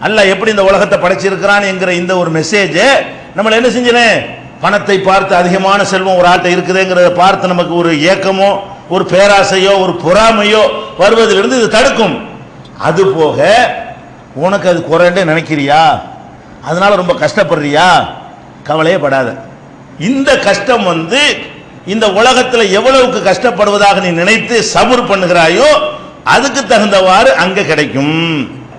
அல்லாஹ் எப்படி இந்த உலகத்தை படைச்சிருக்கிறான் என்கிற இந்த ஒரு மெசேஜ் நம்மள என்ன செஞ்சனே, பணத்தை பார்த்து அதிகமான செல்வம் ஒரு ஆட்டை இருக்குதுங்கிறத பார்த்து நமக்கு ஒரு ஏக்கமோ ஒரு பேராசையோ ஒரு பொறாமையோ வருவதிலிருந்து இது தடுக்கும். அது போக உனக்கு அது குறைண்டே நினைக்கிறியா, அதனால ரொம்ப கஷ்டப்படுறியா, கவலையே படாத. இந்த கஷ்டம் இந்த உலகத்தில் எவ்வளவுக்கு கஷ்டப்படுவதாக நீ நினைத்து சபுர் பண்ணுகிறாயோ அதுக்கு தகுந்தவாறு அங்க கிடைக்கும்.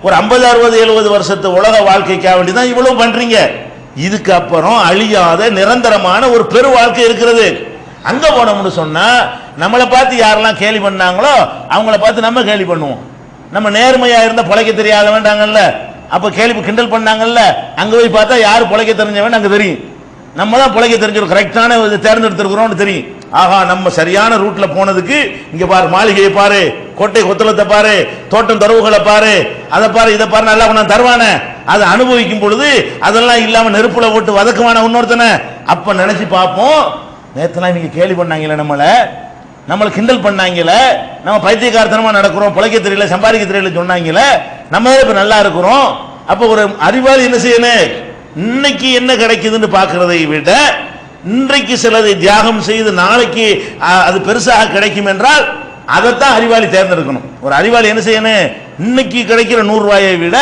ஒரு 50 60 70 வருஷத்து உலக வாழ்க்கைக்காக வேண்டிதான் இவ்வளவு பண்றீங்க. இதுக்கு அப்புறம் அழியாத நிரந்தரமான ஒரு பெரு வாழ்க்கை இருக்கிறது. அங்க போனோம்னு சொன்னா நம்மளை பார்த்து யாரெல்லாம் கேலி பண்ணாங்களோ அவங்கள பார்த்து நம்ம கேலி பண்ணுவோம். நம்ம நேர்மையா இருந்த பொழைக்க தெரியாத வேண்டாங்கல்ல, அப்ப கேள்வி கிண்டல் பண்ணாங்கல்ல, அங்க போய் பார்த்தா யாரு பொழைக்க தெரிஞ்சவன் அங்க தெரியும். நம்ம தான் பொழைக்க தெரிஞ்சிருக்கோம், கரெக்டான தேர்ந்தெடுத்திருக்கிறோம்னு தெரியும். ஆஹா, நம்ம சரியான ரூட்ல போனதுக்கு இங்க பாரு, மாளிகையை பாரு, கோட்டை கொத்தளத்தை பாரு, தோட்டம் தரவுகளை பாரு, அதை பாரு, இதை பாரு, நல்லா நான் தருவானே. அதை அனுபவிக்கும் பொழுது அதெல்லாம் இல்லாம நெருப்புல போட்டு வதக்குவான இன்னொருத்தனை அப்ப நினைச்சு பார்ப்போம். நேத்தெல்லாம் இவங்க கேலி பண்ணாங்கல்ல, நம்மளை கிண்டல் பண்ணாங்கல்ல, நம்ம பைத்தியக்காரத்தனமா நடக்கிறோம், பொழைக்க தெரியல, சம்பாதிக்க தெரியல சொன்னாங்கல்ல, நம்ம இப்ப நல்லா இருக்கிறோம். அப்ப ஒரு அறிவாளி என்ன செய்யணும், இன்னைக்கு என்ன கிடைக்குதுன்னு பார்க்கிறதை விட இன்றைக்கு சிலதை தியாகம் செய்து நாளைக்கு அது பெருசாக கிடைக்கும் என்றால் அதைத்தான் அறிவாளி தேர்ந்தெடுக்கணும். ஒரு அறிவாளி என்ன செய்யணும், இன்னைக்கு கிடைக்கிற 100 ரூபாயை விட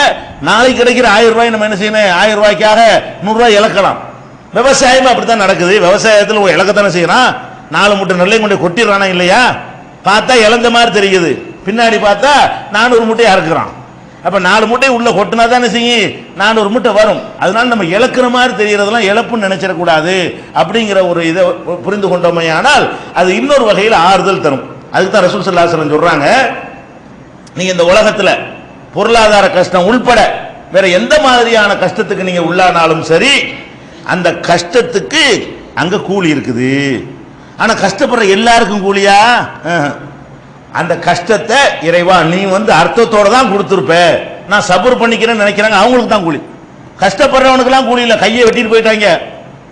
நாளைக்கு கிடைக்கிற 1000 ரூபாய் நம்ம என்ன செய்யணும், 1000 ரூபாய்க்காக 100 ரூபாய் இழக்கலாம். விவசாயம் அப்படித்தான் நடக்குது. விவசாயத்தில் ஒரு இலக்கத்தானே செய்யறான், 4 மூட்டை நெல்லையும் கொண்டு கொட்டிடுறானா இல்லையா, பார்த்தா இழந்த மாதிரி தெரியுது, பின்னாடி பார்த்தா 400 மூட்டையா இருக்கிறான். அப்ப 4 மூட்டை உள்ள கொட்டினா தானே செய்யும் 400 மூட்டை வரும். அதனால நம்ம இழக்கிற மாதிரி தெரியறதெல்லாம் இழப்புன்னு நினைச்சிடக்கூடாது. அப்படிங்கிற ஒரு இதை புரிந்து கொண்டோமே ஆனால் அது இன்னொரு வகையில் ஆறுதல் தரும். அதுக்கு தான் ரசூல் ஸல்லல்லாஹு அலைஹி வஸல்லம் சொல்றாங்க, நீங்க இந்த உலகத்துல பொருளாதார கஷ்டம் உள்பட வேற எந்த மாதிரியான கஷ்டத்துக்கு நீங்க உள்ளானாலும் சரி, அந்த கஷ்டத்துக்கு அங்க கூலி இருக்குது. ஆனா கஷ்டப்படுற எல்லாருக்கும் கூலியா? அந்த கஷ்டத்தை இறைவா நீ அர்த்தத்தோட தான் கொடுத்துருப்ப, நான் சபர் பண்ணிக்கிறேன்னு நினைக்கிறாங்க, அவங்களுக்கு தான் கூலி. கஷ்டப்படுறவனுக்கெல்லாம் கூலி இல்லை, கையை வெட்டிட்டு போயிட்டாங்க,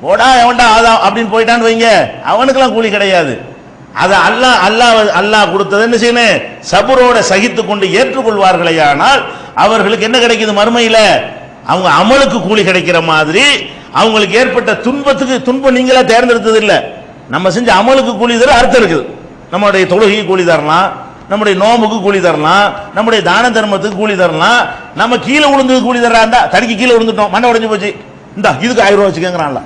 ஓடா எவன்டா ஆதான் அப்படின்னு போயிட்டான்னு வைங்க, அவனுக்கெல்லாம் கூலி கிடையாது. அதை அல்லாஹ் கொடுத்தது என்ன செய்யணும், சபரோட சகித்து கொண்டு ஏற்றுக்கொள்வார்களே ஆனால் அவர்களுக்கு என்ன கிடைக்குது மறுமையில, அவங்க அமலுக்கு கூலி கிடைக்கிற மாதிரி அவங்களுக்கு ஏற்பட்ட துன்பம் நீங்களா தேர்ந்தெடுத்தது இல்லை, நம்ம செஞ்ச அமலுக்கு கூலி தர அர்த்தம் இருக்குது. நம்முடைய தொழுகைக்கு கூலி தரலாம், நம்முடைய நோம்புக்கு கூலி தரலாம், நம்முடைய தான தர்மத்துக்கு கூலி தரலாம். நம்ம கீழே விழுந்தது கூலி தர்றாண்டா, தடிக்கு கீழே விழுந்துட்டோம், மண்டை உடைஞ்சு போச்சு, இந்தா இதுக்கு 1000 ரூபாய் வச்சுக்கங்கிறான்ல.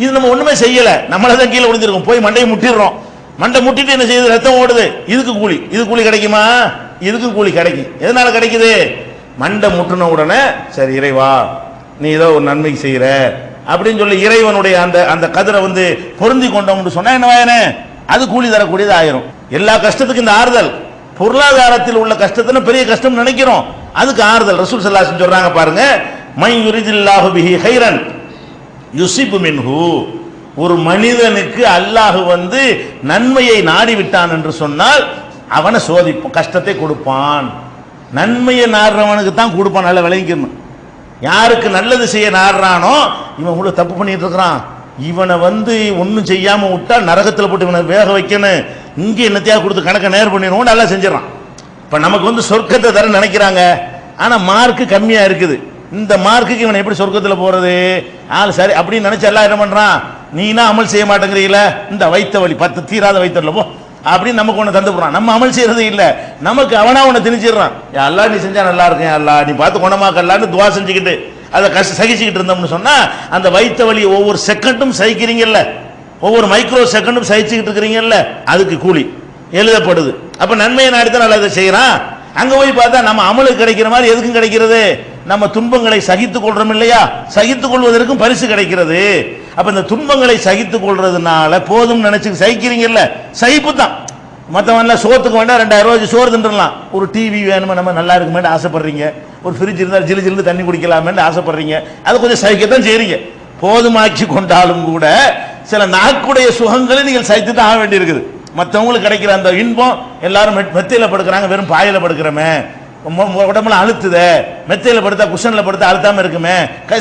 இது நம்ம ஒண்ணுமே செய்யல, நம்மளதான் கீழே விழுந்திருக்கோம், போய் மண்டையை முட்டிடுறோம், மண்டை முட்டிட்டு என்ன செய்யுது, ரத்தம் ஓடுது, இதுக்கு கூலி. இது கூலி கிடைக்குமா? இதுக்கு கூலி கிடைக்கும். எதனால கிடைக்குது, மண்டை முட்டின உடனே சரி இறைவா நீ ஏதோ ஒரு நன்மைக்கு செய்யற அப்படின்னு சொல்லி இறைவனுடைய அந்த கதிரை பொருந்தி கொண்டோம்னு சொன்னா என்ன, அது கூலி தரக்கூடியது ஆயிரும். எல்லா கஷ்டத்துக்கும் இந்த ஆறுதல், பொருளாதாரத்தில் உள்ள கஷ்டத்தை பெரிய கஷ்டம் நினைக்கிறோம், அதுக்கு ஆறுதல் ரசூல் ஸல்லல்லாஹு அலைஹி வஸல்லம் சொல்றாங்க பாருங்க, மை யுரிதில்லாஹு பிஹி கைரன் யுஸிபு மின்ஹு. ஒரு மனிதனுக்கு அல்லாஹ் நன்மையை நாடி விட்டான் என்று சொன்னால் அவனை சோதிப்பான், கஷ்டத்தை கொடுப்பான். நன்மையை நாடுறவனுக்கு தான் கொடுப்பான், நல்லா விளங்கிக்கணும். யாருக்கு நல்லது செய்ய நாடுறானோ இவன் உள்ள தப்பு பண்ணிட்டு இருக்கிறான், இவனை ஒன்னும் செய்யாம விட்டா நரகத்தில் போட்டு இவனை வேக வைக்கணும், இங்க என்னத்தையா கொடுத்து கணக்கை நேர் பண்ணிடுவோம், நல்லா செஞ்சிடறான். இப்ப நமக்கு சொர்க்கத்தை தர நினைக்கிறாங்க, ஆனா மார்க்கு கம்மியா இருக்குது. இந்த மார்க்குக்கு இவன் எப்படி சொர்க்கத்தில் போறது, சரி அப்படின்னு நினைச்சு எல்லாம் என்ன பண்றான், நீனா அமல் செய்ய மாட்டேங்கிறீங்கள, இந்த வைத்த வழி 10 தீராத வைத்தல போ அப்படின்னு நமக்கு ஒண்ணு தந்து போறான். நம்ம அமல் செய்யறது இல்ல, நமக்கு அவனா ஒண்ணு திணிச்சிடறான். எல்லாம் நீ செஞ்சா நல்லா இருக்கேன், எல்லாம் நீ பார்த்து குணமாக்கலான்னு துவா செஞ்சுக்கிட்டு அதை சகிச்சுக்கிட்டு இருந்தோம்னு சொன்னா அந்த வைத்த வழி ஒவ்வொரு செகண்டும் சகிக்கிறீங்கல்ல, ஒவ்வொரு மைக்ரோ செகண்டும் சகிச்சுக்கிட்டு இருக்கிறீங்கல்ல, அதுக்கு கூலி எழுதப்படுது. அப்ப நன்மையை நாடித்தான் நல்லதை செய்யறான். அங்க போய் பார்த்தா நம்ம அமலுக்கு கிடைக்கிற மாதிரி எதுக்கும் கிடைக்கிறது, நம்ம துன்பங்களை சகித்துக் கொள்றோம் இல்லையா, சகித்துக் கொள்வதற்கும் பரிசு கிடைக்கிறது. அப்ப இந்த துன்பங்களை சகித்துக் கொள்றதுனால போதும் நினைச்சு சகிக்கிறீங்கல்ல, சகிப்பு தான். மற்றவன்ல சோத்துக்கு வேண்டாம் 2000 ரூபாய்க்கு சோறு தின்றலாம், ஒரு டிவி வேணுமா நம்ம நல்லா இருக்குமே ஆசைப்படுறீங்க, ஒரு ஃப்ரிட்ஜ் இருந்தால் ஜிலு ஜில்லு தண்ணி குடிக்கலாமே ஆசைப்படுறீங்க, அது கொஞ்சம் சகிக்கத்தான் செய்றீங்க. போதுமாக்கி கொண்டாலும் கூட சில நாக்குடைய சுகங்களை நீங்கள் சகித்து தான் ஆக வேண்டி இருக்குது. மற்றவங்களுக்கு கிடைக்கிற அந்த இன்பம், எல்லாரும் மெத்தையில படுக்கிறாங்க, வெறும் பாயில படுக்கிறோமே, உடம்புல அழுத்துத, மெத்தையில படுத்தா குஷன்ல படுத்தா அழுத்தாம இருக்குமே,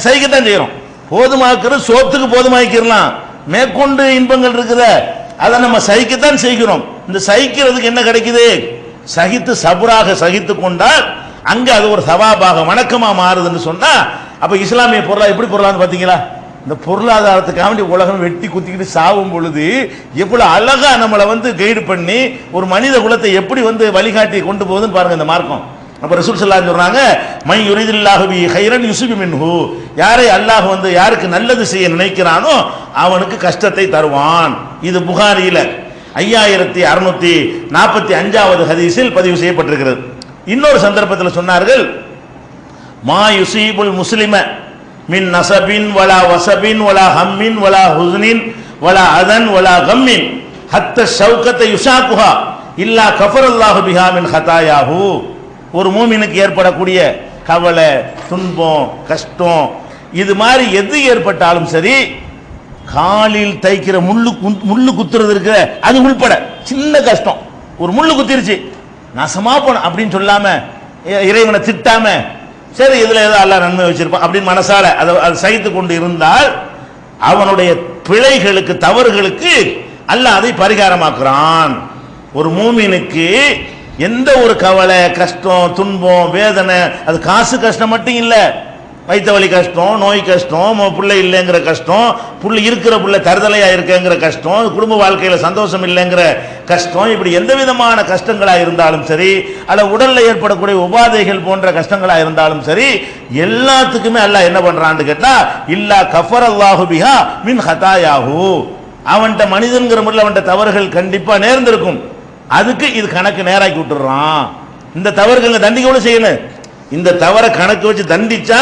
சகிக்கத்தான் செய்யறோம். போதுமாக்குறது சோத்துக்கு போதுமாக்கிறலாம், மேற்கொண்டு இன்பங்கள் இருக்குத அதை நம்ம சகிக்கத்தான் செய்கிறோம். இந்த சகிக்கிறதுக்கு என்ன கிடைக்குது, சகித்து சபுராக சகித்து கொண்டால் அங்க அது ஒரு சவாபாக வணக்கமா மாறுதுன்னு சொன்னா, அப்ப இஸ்லாமிய பொருளா எப்படி பொருளான்னு பாத்தீங்களா? இந்த பொருளாதாரத்துக்காக வேண்டி உலகம் வெட்டி குத்திக்கிட்டு சாவும் பொழுது எவ்வளவு அழகா நம்மளை கைடு பண்ணி ஒரு மனித குலத்தை எப்படி வழிகாட்டி கொண்டு போகுதுன்னு பாருங்க இந்த மார்க்கம். அப்ப ரசூல் ஸல்லல்லாஹு அலைஹி சொல்றாங்க, மை யுரிதுல்லாஹு பி கைரன் யுஸிபு மின்ஹு, யாரை அல்லாஹ் யாருக்கு நல்லது செய்ய நினைக்கிறானோ அவனுக்கு கஷ்டத்தை தருவான். இது புகாரியில 5645வது ஹதீஸில் பதிவு செய்யப்பட்டிருக்கிறது. இன்னொரு சந்தர்ப்பத்தில் சொன்னார்கள், மா யுஸீபுல் முஸ்லிம மின் நஸபின் வலா வஸபின் வலா ஹம்மின் வலா ஹுஸ்னின் வலா அதன் வலா கம்மின் ஹத்த ஷௌகத யுஷாகுஹா இல்லா கஃபரல்லாஹு பிஹா மின் ஹதாயாஹு. ஒரு மூமினுக்கு ஏற்படக்கூடிய கவலை, துன்பம், கஷ்டம், இது மாதிரி எது ஏற்பட்டாலும் சரி, காலில் தைக்கிற முள்ளு குத்துறது இருக்கிற அது உள்பட சின்ன கஷ்டம், ஒரு முள்ளு குத்திருச்சு நாசமா போன அப்படின்னு சொல்லாம, இறைவனை திட்டாம, சரி இதுல ஏதோ அல்லாஹ் நன்மை வச்சிருப்பான் அப்படின்னு மனசால அதை சகித்து கொண்டு இருந்தால் அவனுடைய பிழைகளுக்கு, தவறுகளுக்கு அல்லாஹ் அதை பரிகாரமாக்குறான். ஒரு மூமினுக்கு எந்த ஒரு கவலை, கஷ்டம், துன்பம், வேதனை, அது காசு கஷ்டம் மட்டும் இல்ல, வயிற்று வலி கஷ்டம், நோய் கஷ்டம், பிள்ளை இல்லைங்கிற கஷ்டம், புள்ள இருக்கிற புள்ள தருதலையா இருக்கங்கிற கஷ்டம், குடும்ப வாழ்க்கையில சந்தோஷம் இல்லைங்கிற கஷ்டம், இப்படி எந்த விதமான கஷ்டங்களா இருந்தாலும் சரி, அல்ல உடல்ல ஏற்படக்கூடிய உபாதைகள் போன்ற கஷ்டங்களா இருந்தாலும் சரி, எல்லாத்துக்குமே அல்லாஹ் என்ன பண்றான்னு கேட்டா, இல்லா கஃபரல்லாஹு பிஹா மின் ஹதாயாஹு, அவன்கிட்ட மனிதன்கிற முறையில் அவன்கிட்ட தவறுகள் கண்டிப்பா நேர்ந்திருக்கும், அதுக்கு இது கணக்கு நேராக்கி விட்டுறான். இந்த தவறுகள் தண்டிக்க செய்யணும், இந்த தவறை கணக்கு வச்சு தண்டிச்சா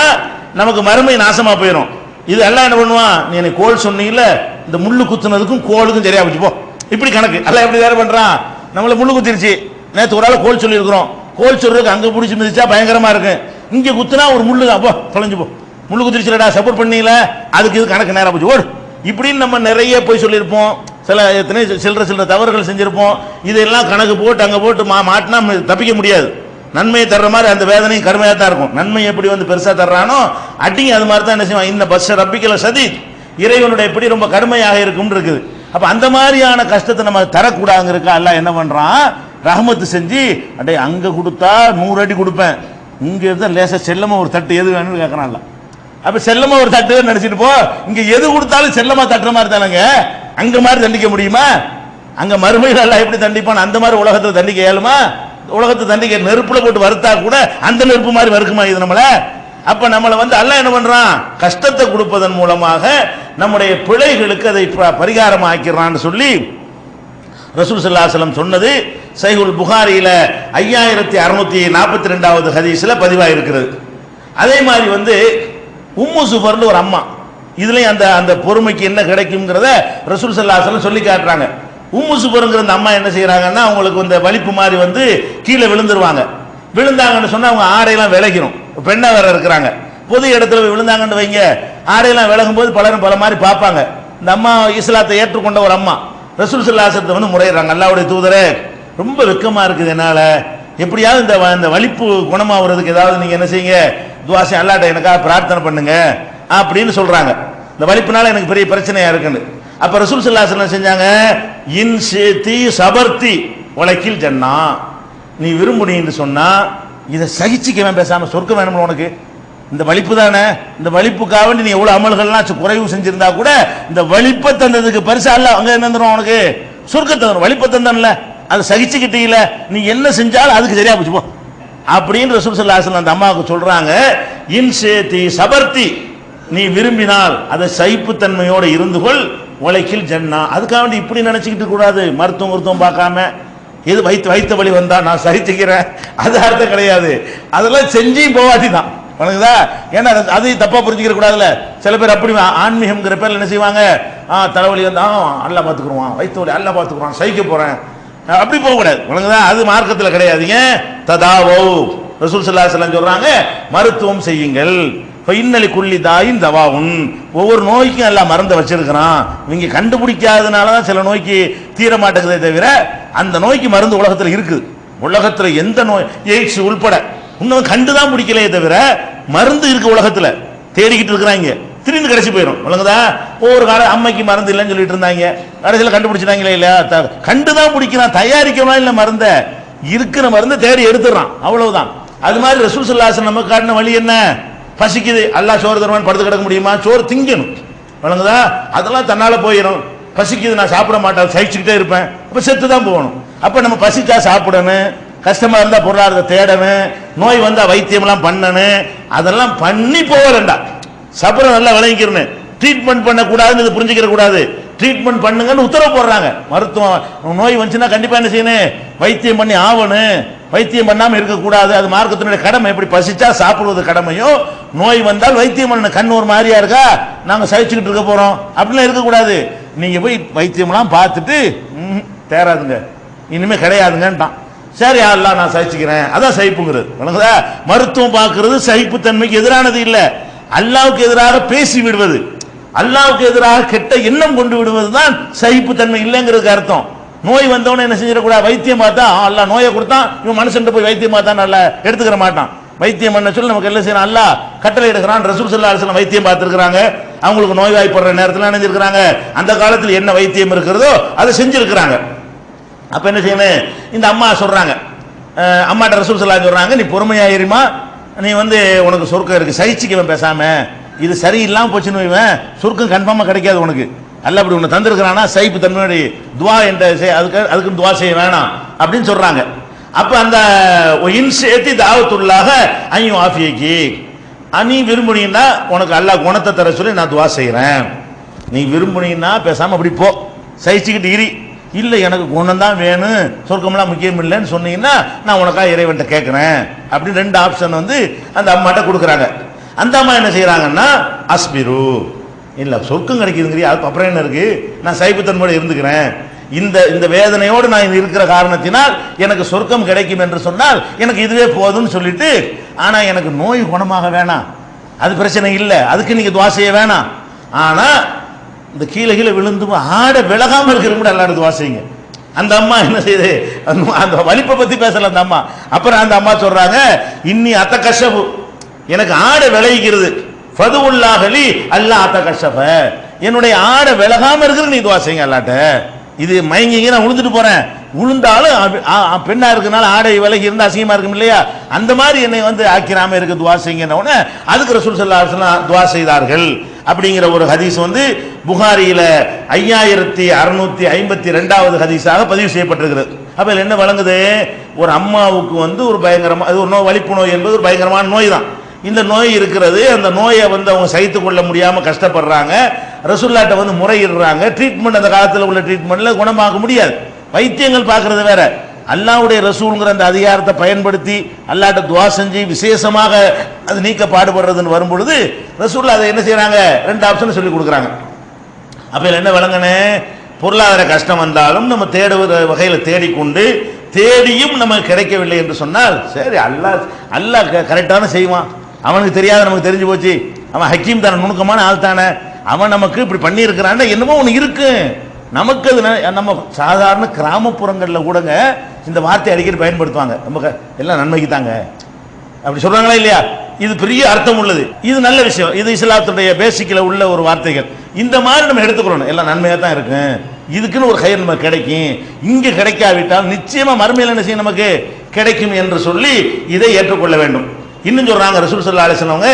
நமக்கு மறுமை நாசமா போயிடும். இது எல்லாம் என்ன பண்ணுவான், நீ எனக்கு கோல் சொன்னீங்கல்ல, இந்த முள்ளு குத்துனதுக்கும் கோலுக்கும் சரியா போச்சு போ, இப்படி கணக்கு எல்லாம் எப்படி வேற பண்றான். நம்மள முள்ளு குத்திருச்சு, நேற்று ஒரு ஆள் கோல் சொல்லி இருக்கிறோம், கோல் சொல்றதுக்கு அங்க பிடிச்சி மிதிச்சா பயங்கரமா இருக்கு, இங்க குத்துனா ஒரு முள்ளு தான், போ தொலைஞ்சு போ, முள்ளு குத்திருச்சுடா சப்போர்ட் பண்ணீங்கள, அதுக்கு இது கணக்கு நேரா போச்சு ஓடு, இப்படின்னு நம்ம நிறைய போய் சொல்லியிருப்போம், சில எத்தனை சில்லற தவறுகள் செஞ்சிருப்போம். இதெல்லாம் கணக்கு போட்டு அங்க போட்டு மாட்டினா தப்பிக்க முடியாது. நன்மையை தர்ற மாதிரி அந்த வேதனையும் கடுமையாக தான் இருக்கும். நன்மை எப்படி பெருசா தர்றானோ அடிங்க அது மாதிரி தான் என்ன செய்வான், இந்த பஸ் ரப்பிக்கல சதீத், இறைவனுடைய எப்படி ரொம்ப கடுமையாக இருக்கும் இருக்குது. அப்ப அந்த மாதிரியான கஷ்டத்தை நம்ம தரக்கூடாதுங்க அல்லாஹ் என்ன பண்றான், ரஹமத்து செஞ்சு அடே அங்க கொடுத்தா 100 அடி கொடுப்பேன், இங்க இருந்தா லேசா செல்லமா ஒரு தட்டு எது வேணும்னு கேட்கறான்ல. அப்ப செல்லமா ஒரு தட்டு நினைச்சிட்டு போ, இங்க எது கொடுத்தாலும் செல்லமா தட்டுற மாதிரி தானங்க, அங்க மாதிரி தண்டிக்க முடியுமா? அங்க மறுமையில் அல்லாஹ் எப்படி தண்டிப்பான், அந்த மாதிரி உலகத்துல தண்டிக்க இயலுமா? உலகத்தை தண்டிக்க நெருப்புல போட்டு வறுத்தா கூட அந்த நெருப்பு மாதிரி வறுக்குமா இது நம்மள? அப்ப நம்மளை அல்லாஹ் என்ன பண்றான், கஷ்டத்தை கொடுப்பதன் மூலமாக நம்முடைய பிழைகளுக்கு அதை பரிகாரம் ஆக்கிறான்னு சொல்லி ரசூல் ஸல்லல்லாஹு அலைஹி வஸல்லம் சொன்னது சஹீஹுல் புகாரியில 5642வது ஹதீஸ்ல பதிவாயிருக்கிறது. அதே மாதிரி உம்மு சுஃபர்னு ஒரு அம்மா, இதுலயும் அந்த பொறுமைக்கு என்ன கிடைக்கும்ங்கிறத ரசூல் ஸல்லல்லாஹு அலைஹி வஸல்லம் சொல்லி காட்டுறாங்க. உம்மு சுஃபர்ங்கிற அந்த அம்மா என்ன செய்யறாங்கன்னா, அவங்களுக்கு வலிப்பு மாதிரி கீழே விழுந்துருவாங்க. விழுந்தாங்கன்னு சொன்னா அவங்க ஆடையெல்லாம் விலகிரும், பெண்ணா வேற இருக்கிறாங்க, பொது இடத்துல விழுந்தாங்கன்னு வைங்க, ஆடையெல்லாம் விலகும் போது பலரும் பல மாதிரி பார்ப்பாங்க. இந்த அம்மா இஸ்லாத்தை ஏற்றுக்கொண்ட ஒரு அம்மா ரசூல் ஸல்லல்லாஹு அலைஹி வஸல்லம் முறையிறாங்க, அல்லாஹ்வுடைய தூதரே ரொம்ப வெக்கமா இருக்குது என்னால, எப்படியாவது இந்த வலிப்பு குணமாகிறதுக்கு ஏதாவது நீங்க என்ன செய்யுங்க, துஆ அல்லாஹ்ட்ட எனக்காக பிரார்த்தனை பண்ணுங்க அப்படின்னு சொல்றாங்க. இந்த வலிப்புனால எனக்கு பெரிய பிரச்சனையா இருக்குன்னு. அப்ப ரசூல் ஸல்லல்லாஹு அலைஹி வஸல்லம் செஞ்சாங்க, இன் ஷிதி சபர்தி வலக்கில் ஜன்னா, நீ விரும்புனீன்னு சொன்னா இதை சகிச்சுக்கவே பேசாம சொர்க்கம் வேணும் உனக்கு, இந்த வலிப்பு தானே, இந்த வலிப்புக்காக வேண்டி நீ எவ்வளவு அமல்கள்லாம் குறைவு செஞ்சிருந்தா கூட இந்த வலிப்பை தந்ததுக்கு பரிசா அல்ல அங்க என்ன தரும் உனக்கு, சொர்க்கத்தை தரும். வலிப்பை தந்தான்ல, அதை சகிச்சுக்கிட்டீங்கள, நீ என்ன செஞ்சாலும் அதுக்கு சரியா போச்சு போ அப்படின்னு ரசூல் ஸல்லல்லாஹு அலைஹி வஸல்லம் அந்த அம்மாவுக்கு சொல்றாங்க. இன் ஷிதி சபர்தி, நீ விரும்பினால் அதை சகிப்புத்தன்மையோடு இருந்து கொள், உழைக்கில் ஜன்னா. அதுக்காக வேண்டி இப்படி நினைச்சுக்கிட்டு கூடாது, மருத்துவம் பார்க்காம எது வைத்த வழி வந்தா நான் சகிச்சுக்கிறேன், அது அர்த்தம் கிடையாது. அதெல்லாம் செஞ்சும் போவாட்டி தான் வணங்குதா. ஏன்னா அது தப்பா புரிஞ்சுக்கிற கூடாதுல்ல. சில பேர் அப்படி ஆன்மீகம்ங்கிற பேர்ல என்ன செய்வாங்க, தலைவலி வந்தா அல்லாஹ் பார்த்துக்குருவான், வைத்த வலி அல்லாஹ் பார்த்துக்குருவான், சகிக்க போறேன், அப்படி போக கூடாது வணங்குதா. அது மார்க்கத்தில் கிடையாதுங்க. ததாவோ ரசூல் ஸல்லல்லாஹு அலைஹி வஸல்லம் சொல்றாங்க, மருத்துவம் செய்யுங்கள். இன்னலி குல்லி தாயின் தவாவுன், ஒவ்வொரு நோய்க்கும் எல்லாம் மருந்தை வச்சிருக்கிறான். இவங்க கண்டுபிடிக்காதனாலதான் சில நோய்க்கு தீர மாட்டேங்குதே தவிர அந்த நோய்க்கு மருந்து உலகத்தில் இருக்குது. உலகத்துல எந்த நோய், எய்ட்ஸ் உள்பட இன்னும் கண்டுதான் பிடிக்கலையே தவிர மருந்து இருக்கு உலகத்துல, தேடிக்கிட்டு இருக்கிறாங்க. திடீர்னு கடைசி போயிடும் வழங்குதா. ஒவ்வொரு காலம் அம்மைக்கு மருந்து இல்லைன்னு சொல்லிட்டு இருந்தாங்க, கடைசியில் கண்டுபிடிச்சிட்டாங்களே இல்ல, கண்டுதான் பிடிக்கிறான், தயாரிக்கலாம் இல்ல மருந்த, இருக்கிற மருந்து தேடி எடுத்துடுறான், அவ்வளவுதான். அது மாதிரி ரசூல் ஸல்லல்லாஹு அலைஹி வஸல்லம் நமக்கு காட்டின வழி என்ன? பசிக்குது, அல்லாஹ் சோறு தருவான், படுத்து கிடக்க முடியுமா? சோறு திங்கணும், வழங்குதா? அதெல்லாம் தன்னால போயிடும். பசிக்குது, நான் சாப்பிட மாட்டேன், சகிச்சுக்கிட்டே இருப்பேன், அப்ப செத்து தான் போகணும். அப்ப நம்ம பசிச்சா சாப்பிடணும், கஷ்டமா இருந்தா பொருளாதாரத்தை தேடணும், நோய் வந்தா வைத்தியம்லாம் பண்ணணும், அதெல்லாம் பண்ணி போக வேண்டாம். சபரம் நல்லா விளங்கிக்கிறேன். ட்ரீட்மெண்ட் பண்ணக்கூடாதுன்னு இது புரிஞ்சுக்கிற கூடாது. ட்ரீட்மெண்ட் பண்ணுங்கன்னு உத்தரவு போடுறாங்க. மருத்துவம் நோய் வந்துச்சுன்னா கண்டிப்பா என்ன செய்யணும்? வைத்தியம் பண்ணி ஆகணும். வைத்தியம் பண்ணாம இருக்கக்கூடாது. அது மார்க்கத்தினுடைய கடமை. எப்படி பசிச்சா சாப்பிடுவது கடமையோ, நோய் வந்தால் வைத்தியம் பண்ணணும். கண் ஒரு மாதிரியா இருக்கா, நாங்க சகிச்சுக்கிட்டு இருக்க போறோம் அப்படிலாம் இருக்கக்கூடாது. நீங்க போய் வைத்தியம்லாம் பார்த்துட்டு தேராதுங்க, இனிமே கிடையாதுங்கன்ட்டான். சரி அல்லாஹ் நான் சகிச்சுக்கிறேன், அதான் சகிப்புங்கிறது. வணங்குதா? மருத்துவம் பார்க்கிறது சகிப்புத்தன்மைக்கு எதிரானது இல்ல. அல்லாவுக்கு எதிராக பேசி விடுவது, அல்லாவுக்கு எதிராக கெட்ட எண்ணம் கொண்டு விடுவது தான் சகிப்புத்தன்மை இல்லைங்கிறதுக்கு அர்த்தம். நோய் வந்தவன என்ன செஞ்சிடக்கூடாது? வைத்தியம் பார்த்தா அல்லாஹ் நோயை கொடுத்தான், இவன் மனுஷன் போய் வைத்தியம் பார்த்தா நல்லா எடுத்துக்கிற மாட்டான். வைத்தியம் பண்ண சொல்லி நமக்கு எல்லாம் செய்யணும், அல்லாஹ் கட்டளை எடுக்கிறான். ரசூல் ஸல்லல்லாஹு அலைஹி வஸல்லம் வைத்தியம் பார்த்திருக்கிறாங்க. அவங்களுக்கு நோய்வாய்ப்படுற நேரத்தில் நினைஞ்சிருக்கிறாங்க, அந்த காலத்தில் என்ன வைத்தியம் இருக்கிறதோ அதை செஞ்சிருக்கிறாங்க. அப்ப என்ன செய்யணும்? இந்த அம்மா சொல்றாங்க, அம்மாட்ட ரசூல் ஸல்லல்லாஹு அலைஹி சொல்றாங்க, நீ பொறுமையாயிருமா, நீ உனக்கு சொர்க்கம் இருக்கு, சகிச்சுக்குவேன் பேசாம. இது சரியில்லாம போச்சுன்னு வைவேன், சொர்க்கம் கன்ஃபார்மா கிடைக்காது உனக்கு. அல்ல அப்படி உன்னை தந்திருக்கிறானா சைப்பு தன்மையோட துவா என்ற அதுக்கு துவா செய்ய வேணாம் அப்படின்னு சொல்றாங்க. அப்ப அந்த இன்சேத்தி தாவத்துள்ளாக ஐயும் ஆஃபியக்கி, நீ விரும்புனீங்கன்னா உனக்கு அல்லாஹ் குணத்தை தர சொல்லி நான் துவா செய்யறேன். நீ விரும்புனீங்கன்னா பேசாம அப்படி போ, சகிச்சுக்கிட்டு இரு. இல்லை எனக்கு குணம் தான் வேணும், சொர்க்கம்லாம் முக்கியம் இல்லைன்னு சொன்னீங்கன்னா நான் உனக்காக இறைவன்ட்ட கேட்கிறேன் அப்படின்னு ரெண்டு ஆப்ஷன் அந்த அம்மாட்ட கொடுக்குறாங்க. அந்த அம்மா என்ன செய்யறாங்கன்னா, அஸ்பிரு, இல்ல சொர்க்கம் கிடைக்குதுங்கிறியா, அதுக்கு அப்புறம் என்ன இருக்கு, நான் சைபத்தன்மையோடு இருந்துக்கிறேன், இந்த வேதனையோடு நான் இருக்கிற காரணத்தினால் எனக்கு சொர்க்கம் கிடைக்கும் என்று சொன்னால் எனக்கு இதுவே போதும்னு சொல்லிட்டு, ஆனா எனக்கு நோய் குணமாக வேணாம், அது பிரச்சனை இல்லை, அதுக்கு நீங்க துவா செய்ய வேணாம். ஆனா இந்த கீழே கீழே விழுந்து ஆட விலகாம இருக்கிறவங்க எல்லாரும் துவா செய்யுங்க. அந்த அம்மா என்ன செய்யுது, அந்த வலிப்பை பத்தி பேசல அந்த அம்மா. அப்புறம் அந்த அம்மா சொல்றாங்க, இன்னி அத்த கஷபு, எனக்கு ஆடை விளைகிறது, ஃபதுவுல்லாஹலி அல்லாஹ் அத்த கஷப, என்னுடைய ஆடை விலகாம இருக்கிறது நீ துவா செய்யுங்க அல்லாட்ட. இது மயங்கிங்க நான் விழுந்துட்டு போறேன், விழுந்தாலும் பெண்ணா இருக்கனால ஆடை விலகி இருந்தா அசிங்கமா இருக்கும் இல்லையா, அந்த மாதிரி என்னை ஆக்கிராம இருக்கு துவா செய்யுங்க. அதுக்கு ரசூல் ஸல்லல்லாஹு அலைஹி வஸல்லம் துவா செய்தார்கள் அப்படிங்கிற ஒரு ஹதீஸ் புகாரியில 5652வது ஹதீஸாக பதிவு செய்யப்பட்டிருக்கிறது. அப்ப என்ன வழங்குது, ஒரு அம்மாவுக்கு ஒரு பயங்கரமா அது ஒரு நோய், வலிப்பு நோய் என்பது ஒரு பயங்கரமான நோய் தான். இந்த நோய் இருக்கிறது, அந்த நோயை அவங்க சகித்து கொள்ள முடியாம கஷ்டப்படுறாங்க, ரசூலுல்லாஹ்ட்ட முறையிடுறாங்க. ட்ரீட்மெண்ட் அந்த காலத்தில் உள்ள ட்ரீட்மெண்ட்ல குணமாக்க முடியாது, வைத்தியங்கள் பார்க்கறது வேற. அல்லாஹ்வுடைய ரசூல்ங்கிற அந்த அதிகாரத்தை பயன்படுத்தி அல்லாஹ்ட்ட துஆ செஞ்சு விசேஷமாக அது நீக்க பாடுபடுறதுன்னு வரும்பொழுது ரசூலுல்லாஹ் அதை என்ன செய்யறாங்க, ரெண்டு ஆப்ஷன் சொல்லி கொடுக்குறாங்க. அப்ப என்ன விளங்கனே, பொருளாதார கஷ்டம் வந்தாலும் நம்ம தேடுகிற வகையில் தேடிக்கொண்டு தேடியும் நமக்கு கிடைக்கவில்லை என்று சொன்னால் சரி, அல்லாஹ் கரெக்டான செய்வான், அவனுக்கு தெரியாத நமக்கு தெரிஞ்சு போச்சு, அவன் ஹக்கீம் தானே, நுணுக்கமான ஆள் தானே, அவன் நமக்கு இப்படி பண்ணி இருக்கிறான், என்னமோ ஒன்று இருக்கு நமக்கு. அது நம்ம சாதாரண கிராமப்புறங்களில் கூடங்க இந்த வார்த்தை அடிக்கடி பயன்படுத்துவாங்க, நமக்கு எல்லாம் நன்மைக்கு தாங்க அப்படி சொல்றாங்களா இல்லையா, இது பெரிய அர்த்தம் உள்ளது, இது நல்ல விஷயம், இது இஸ்லாத்துடைய பேசிக்கில் உள்ள ஒரு வார்த்தைகள். இந்த மாதிரி நம்ம எடுத்துக்கணும், எல்லாம் நன்மையாக தான் இருக்கு, இதுக்குன்னு ஒரு கயிறு நமக்கு கிடைக்கும், இங்க கிடைக்காவிட்டால் நிச்சயமா மறுமையில் என்ன செய்யும் நமக்கு கிடைக்கும் என்று சொல்லி இதை ஏற்றுக்கொள்ள வேண்டும். இன்னும் சொல்றாங்க ரசூல் ஸல்லல்லாஹு அலைஹி வஸல்லம்,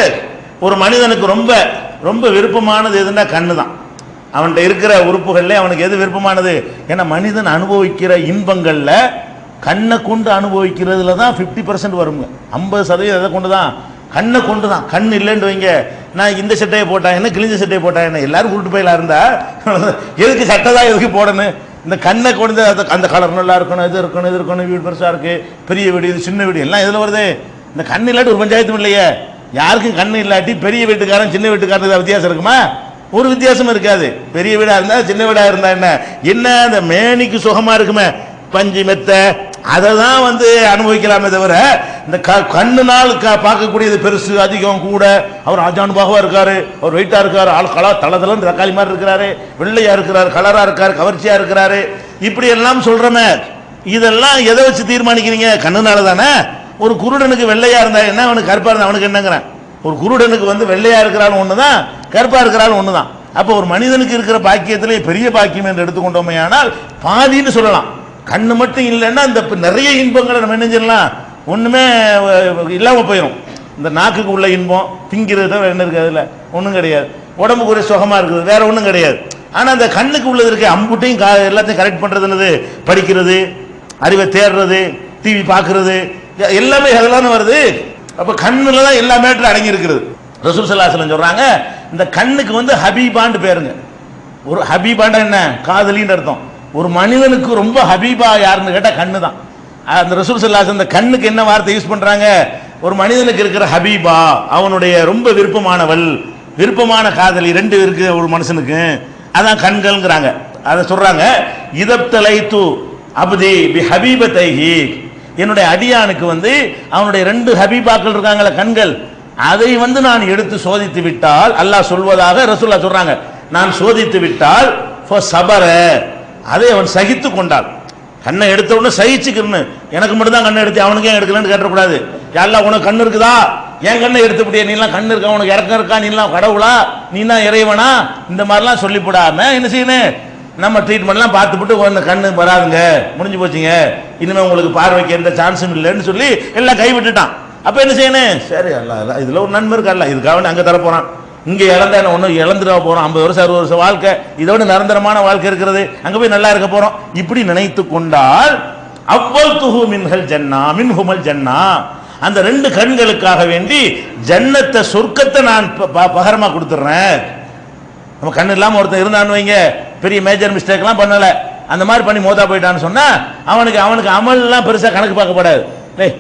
ஒரு மனிதனுக்கு ரொம்ப ரொம்ப விருப்பமானது எதுன்னா கண்ணு தான். அவன்கிட்ட இருக்கிற உறுப்புகள்ல அவனுக்கு எது விருப்பமானது, ஏன்னா மனிதன் அனுபவிக்கிற இன்பங்கள்ல கண்ணை கொண்டு அனுபவிக்கிறதுல தான் 50% வருங்க, 50% எதை கொண்டு தான், கண்ணை கொண்டு தான். கண் இல்லைன்னு வைங்க, நான் இந்த சட்டையை போட்டேன் என்ன, கிழிஞ்ச சட்டையை போட்டேன் என்ன, எல்லாரும் கூட்டு போயில இருந்தா எதுக்கு சட்டை தான் எதுக்கு போடணும், இந்த கண்ணை கொண்டு அந்த கலர் நல்லா இருக்கணும், இது இருக்கணும், இது இருக்கணும், வீடு பெருசா இருக்கு, பெரிய வீடு, இது சின்ன வீடு, எல்லாம் எதுல வருது, இந்த கண் இல்லாட்டி ஒரு பஞ்சாயத்தும் இல்லையே. யாருக்கும் கண் இல்லாட்டி பெரிய வீட்டுக்காரன் சின்ன வீட்டுக்காரன் வித்தியாசம் இருக்குமா, ஒரு வித்தியாசம் இருக்காது. பெரிய வீடா இருந்தா சின்ன வீடா இருந்தா என்ன அந்த மேனிக்கு சுகமா இருக்குமே பஞ்சு மெத்த, அதை தான் அனுபவிக்கலாமே தவிர இந்த கண்ணுனால் பார்க்கக்கூடியது பெருசு அதிகம் கூட. அவர் ஆஜானுபாகவா இருக்காரு, அவர் வெயிட்டா இருக்காரு, ஆள் கலர் தளதளன்னு தக்காளி மாதிரி இருக்கிறாரு, வெள்ளையா இருக்கிறாரு, கலரா இருக்காரு, கவர்ச்சியா இருக்கிறாரு, இப்படி எல்லாம் சொல்றமே, இதெல்லாம் எதை வச்சு தீர்மானிக்கிறீங்க, கண்ணுனால தானே. ஒரு குருடனுக்கு வெள்ளையா இருந்தா என்ன, அவனுக்கு கருப்பா இருந்தா அவனுக்கு என்னங்கிறேன், ஒரு குருடனுக்கு வெள்ளையா இருக்கிறாலும் ஒண்ணுதான், கருப்பா இருக்கிறாலும் ஒண்ணுதான். அப்ப ஒரு மனிதனுக்கு இருக்கிற பாக்கியத்திலே பெரிய பாக்கியம் என்று எடுத்துக்கொண்டோமே ஆனால் பாதின்னு சொல்லலாம். கண்ணு மட்டும் இல்லைன்னா இந்த நிறைய இன்பங்களை நம்ம என்ன செய்யலாம் ஒண்ணுமே இல்லாம போயிடும். இந்த நாக்குக்கு உள்ள இன்பம் திங்கிறது தான் என்ன இருக்கு, அதுல ஒன்றும் கிடையாது. உடம்புக்கு ஒரு சுகமா இருக்குது, வேற ஒன்றும் கிடையாது. ஆனா அந்த கண்ணுக்கு உள்ளது இருக்கு, அம்புட்டையும் எல்லாத்தையும் கரெக்ட் பண்றது என்னது, படிக்கிறது, அறிவை தேடுறது, டிவி பார்க்கறது, எல்லாமே அதெல்லாம் வருது. அப்ப கண்ணுல தான் எல்லா மேட்டரும் அடங்கி இருக்கிறது. ரசூல் ஸல்லல்லாஹு அலைஹி வஸல்லம் சொல்றாங்க, இந்த கண்ணுக்கு வந்து ஹபீபான்னு பேருங்க. ஒரு ஹபீபாண்டா என்ன, காதலின்னு அர்த்தம். ஒரு மனிதனுக்கு ரொம்ப ஹபீபா யாருன்னு கேட்டா கண்ணு தான். அந்த ரசூல் ஸல்லல்லாஹு அலைஹி வஸல்லம் இந்த கண்ணுக்கு என்ன வார்த்தை யூஸ் பண்றாங்க, ஒரு மனிதனுக்கு இருக்கிற ஹபீபா, அவனுடைய ரொம்ப விருப்பமானவள், விருப்பமான காதலி ரெண்டு இருக்கு ஒரு மனுஷனுக்கு, அதான் கண்கள்ங்கிறாங்க. அதை சொல்றாங்க, இதப்தலைத்து அப்தி பி ஹபீபத்தைஹி, என்னுடைய அடியானுக்கு வந்து அவனுடைய ரெண்டு ஹபீபாக்கள் இருக்காங்களே கண்கள், அதை வந்து நான் எடுத்து சோதித்து விட்டால், அல்லாஹ் சொல்வதாக ரசூலுல்லாஹ் சொல்றாங்க, நான் சோதித்து விட்டால் ஃபஸபர, அதை அவன் சகித்து கொண்டாள். கண்ணை எடுத்த உடனே சகிச்சுக்கணும். எனக்கு மட்டும் தான் கண்ணை எடுத்து அவனுக்கு ஏன் எடுக்கலன்னு கேட்டக்கூடாது. யாரெல்லாம் உனக்கு கண்ணு இருக்குதா, என் கண்ணை எடுத்துப்படியே, நீலாம் கண்ணு இருக்கா, உனக்கு இறக்கம் இருக்கா, நீலாம் கடவுளா, நீனா இறைவனா, இந்த மாதிரிலாம் சொல்லி போடாம என்ன செய்யணும், நம்ம ட்ரீட்மெண்ட்லாம் பார்த்துட்டு ஒன்று கண்ணு வராதுங்க, முடிஞ்சு போச்சுங்க, இனிமேல் உங்களுக்கு பார்வைக்கு எந்த சான்ஸும் இல்லைன்னு சொல்லி எல்லாம் கைவிட்டுட்டான். அப்போ என்ன செய்யணும், சரி அல்ல இதில் ஒரு நன்மை இருக்கா, இதுக்காக அங்கே தரப்போறான், இங்கே இழந்தா என்ன ஒன்று இழந்துட போகிறோம், 50 வருஷம் 60 வருஷம் வாழ்க்கை, இதோட நிரந்தரமான வாழ்க்கை இருக்கிறது, அங்கே போய் நல்லா இருக்க போகிறோம், இப்படி நினைத்து கொண்டால் அவ்வல் துஹு மின்ஹல் ஜன்னா மின்ஹுமல் ஜன்னா, அந்த ரெண்டு கண்களுக்காக வேண்டி ஜன்னத்தை சொர்க்கத்தை நான் பகரமாக கொடுத்துட்றேன். நம்ம கண்ணு இல்லாமல் ஒருத்தன் இருந்தான்னு வைங்க, பெரிய மேஜர் மிஸ்டேக்லாம் பண்ணல, அந்த மாதிரி பண்ணி மோதா போயிட்டான்னு சொன்னா அவனுக்கு அமல்லாம் பெருசாக கணக்கு பார்க்கப்படாது.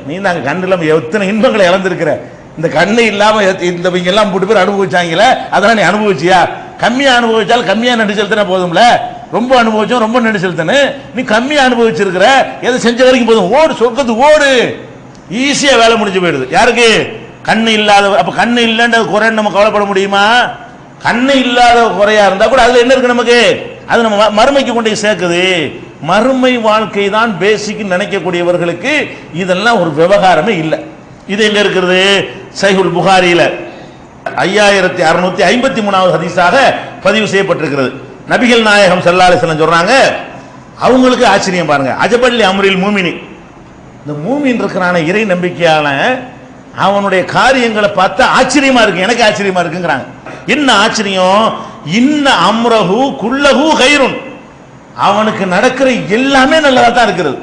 நீ நாங்கள் கண்ணு இல்லாமல் எத்தனை இன்பங்களை இழந்திருக்கிற, இந்த கண்ணு இல்லாம இந்த எல்லாம் போட்டு பேர் அனுபவிச்சாங்களே, அதெல்லாம் நீ அனுபவிச்சியா, கம்மியா அனுபவிச்சாலும் கம்மியா நன்றி செலுத்தினா போதும்ல, ரொம்ப அனுபவிச்சோம் ரொம்ப நன்றி செலுத்தனு, நீ கம்மியா அனுபவிச்சிருக்கிற, எதை செஞ்ச வரைக்கும் போதும், ஓடு சொர்க்கத்துக்கு ஓடு, ஈஸியா வேலை முடிஞ்சு போயிடுது. யாருக்கு, கண்ணு இல்லாத. அப்ப கண்ணு இல்லைன்ற குறைன்னு நம்ம கவலைப்பட முடியுமா? கண்ணு இல்லாத குறையா இருந்தா கூட அதுல என்ன இருக்கு நமக்கு, அது நம்ம மறுமைக்கு கொண்டு சேர்க்குது. மறுமை வாழ்க்கை தான் பேசிக் நினைக்கக்கூடியவர்களுக்கு இதெல்லாம் ஒரு விவகாரமே இல்லை. இது எங்க இருக்கிறது, சஹீஹுல் புகாரியில 5653வது ஹதீஸாக பதிவு செய்யப்பட்டிருக்கிறது. நபிகள் நாயகம் ஸல்லல்லாஹு அலைஹி வஸல்லம் சொல்றாங்க, அவங்களுக்கு ஆச்சரியம் பாருங்க, அஜபல்லி அம்ரில் மூமினி, இந்த மூமின் இருக்கிறான இறை நம்பிக்கையால அவனுடைய காரியங்களை பார்த்தா ஆச்சரியமா இருக்கு, எனக்கு ஆச்சரியமா இருக்குங்கிறாங்க. என்ன ஆச்சரியம், இன்ன அம்ரஹு குல்லஹு கைருன், அவனுக்கு நடக்கிற எல்லாமே நல்லதா தான் இருக்கிறது.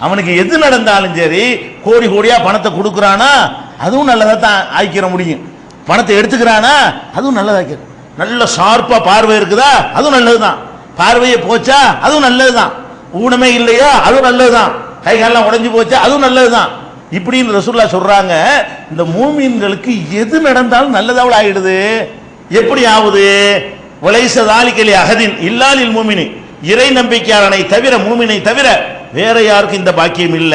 அவனுக்கு எது நடந்தாலும் சரி, கோடி கோடியா பணத்தை கொடுக்குறானா அதுவும் நல்லதா தான் ஆக்கிற முடியும், பணத்தை எடுத்துக்கிறானா அதுவும் நல்லதா, நல்ல ஷார்ப்பா பார்வை இருக்குதா அதுவும் நல்லதுதான், பார்வையே போச்சா அதுவும் நல்லதுதான், ஊனமே இல்லையா அதுவும் நல்லதுதான், கைகாலெல்லாம் உடைஞ்சு போச்சா அதுவும் நல்லதுதான். இப்படின்னு ரசூலுல்லாஹ் சொல்றாங்க, இந்த மூமின்களுக்கு எது நடந்தாலும் நல்லதாவில் ஆகிடுது. எப்படி ஆகுது, வலைஸ ذلك لأحد إلا للمؤمن, இறை நம்பிக்கையாளனை தவிர, மூமினை தவிர வேற யாருக்கும் இந்த பாக்கியம் இல்ல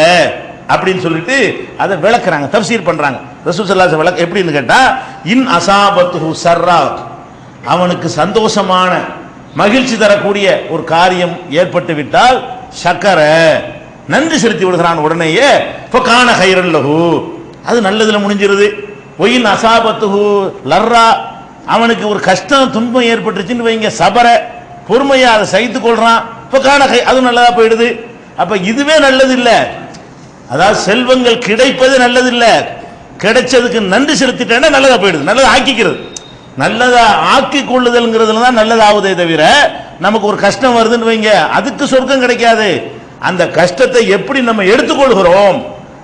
அப்படின்னு சொல்லிட்டு அதை விளக்குறாங்க, தஃப்சீர் பண்றாங்க. ரசூல் ஸல்லல்லாஹு அலைஹி வஸல்லம் எப்படின்னு கேட்டா, இன் அஸாபத்துஹு ஸர்ரா, அவனுக்கு சந்தோஷமான மகிழ்ச்சி தரக்கூடிய ஒரு காரியம் ஏற்பட்டு விட்டால், ஷக்கர, நன்றி செலுத்தி விடுகிறான் உடனேயே, ஃபகான கைரன் லஹு, அது நல்லதுல முடிஞ்சிருது. ஒயின் அஸாபத்துஹு லர்ரா, அவனுக்கு ஒரு கஷ்டம் துன்பம் ஏற்பட்டுச்சுன்னு வைங்க, சபர, பொறுமையா அதை சகித்து கொள்றான், ஃபகான கை, அது நல்லதா போயிடுது. அப்ப இதுவே நல்லது இல்ல, அதாவது செல்வங்கள் கிடைப்பது நல்லது இல்ல, கிடைச்சதுக்கு நன்றி செலுத்திட்டேன்னா நல்லதா போயிடுது, நல்லதா ஆக்கிக்கிறது. நல்லதா ஆக்கி கொள்ளுதல்ங்கிறதுல தான் நல்லதாகுதே தவிர, நமக்கு ஒரு கஷ்டம் வருதுன்னு வைங்க, அதுக்கு சொர்க்கம் கிடைக்காது. அந்த கஷ்டத்தை எப்படி நம்ம எடுத்துக்கொள்கிறோம்,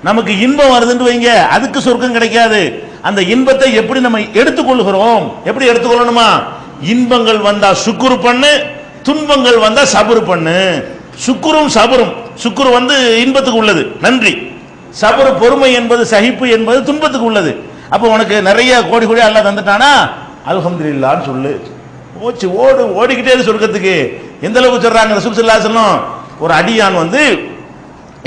நமக்கு இன்பம் வருதுன்னு வைங்க, அதுக்கு சொர்க்கம் கிடைக்காது. அந்த இன்பத்தை எப்படி நம்ம எடுத்துக்கொள்கிறோம், எப்படி எடுத்துக்கொள்ளணுமா, இன்பங்கள் வந்தா சுக்குரு பண்ணு, துன்பங்கள் வந்தா சபுரு பண்ணு. சுக்குரும் சபுரும், சுக்குரு வந்து இன்பத்துக்கு உள்ளது நன்றி, சபுரு பொறுமை என்பது சகிப்பு என்பது துன்பத்துக்கு உள்ளது. அப்போ உனக்கு நிறைய கோடி கோடி அல்லாஹ் தந்துட்டானா அல்ஹம்துலில்லாஹ்னு சொல்லு, போச்சு ஓடு, ஓடிக்கிட்டே இரு சொர்க்கத்துக்கு. எந்த அளவுக்கு சொல்றாங்க ரசூல் ஸல்லல்லாஹு அலைஹி வஸல்லம், ஒரு அடியான் வந்து